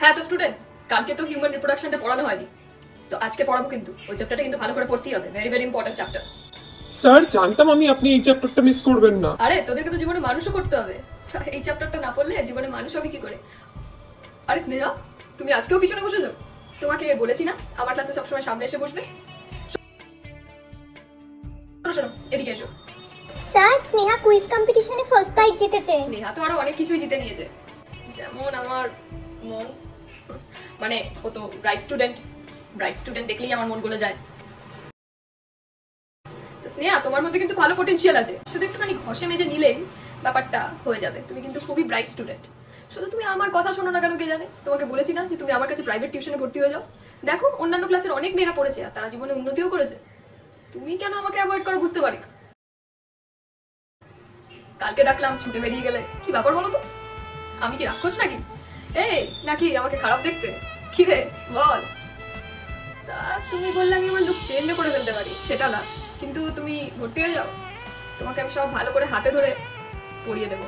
হ্যাঁ তো স্টুডেন্টস, কালকে তো হিউম্যান রিপ্রোডাকশনটা পড়ানো হয়নি, তো আজকে পড়াবো। কিন্তু ওই চ্যাপ্টারটা কিন্তু ভালো করে পড়তেই হবে, very very important chapter. Sir জানতাম আমি আপনি এই চ্যাপ্টারটা মিস করবেন না। আরে তোদেরকে তো জীবনে মানুষও করতে হবে, এই চ্যাপ্টারটা না পড়লে জীবনে মানুষ হবে কি করে? আরে স্নেহা, তুমি আজকেও পিছনে বসেছো? তোমাকে বলেছি না আমার ক্লাসে সবসময় সামনে এসে বসবে? শোনো শোনো, এদিকে এসো। স্যার, স্নেহা কুইজ কম্পিটিশনে ফার্স্ট প্রাইজ জিতেছে। স্নেহা তো আরো অনেক কিছুই জিতে নিয়েছে, যেমন আমার মন। মানে ও তো ব্রাইট স্টুডেন্ট দেখলেই আমার মন গলে যায়। তো স্নেহা, তোমার মধ্যে কিন্তু ভালো পটেনশিয়াল আছে, শুধু একটুখানি ঘষে মেজে নিলেই ব্যাপারটা হয়ে যাবে। তুমি কিন্তু খুবই ব্রাইট স্টুডেন্ট, শুধু তুমি আমার কথা শোনো না কেন কে জানে। তোমাকে বলেছি না যে তুমি আমার কাছে প্রাইভেট টিউশনে ভর্তি হয়ে যাও। দেখো অন্যান্য ক্লাসের অনেক মেয়েরা পড়েছে আর তারা জীবনে উন্নতিও করেছে, তুমি কেন আমাকে অ্যাভয়েড করো বুঝতে পারি না। কালকে ডাকলাম ছুটে বেরিয়ে গেলে, কি ব্যাপার বলো তো? আমি কি রাক্ষস নাকি? এই নাকি আমাকে খারাপ দেখতে? কি রে বল। তা তুমি বললে আমি আমার লুক চেঞ্জ করে ফেলতে পারি, সেটা না, কিন্তু তুমি ভর্তি হয়ে যাও, তোমাকে আমি সব ভালো করে হাতে ধরে পড়িয়ে দেবো।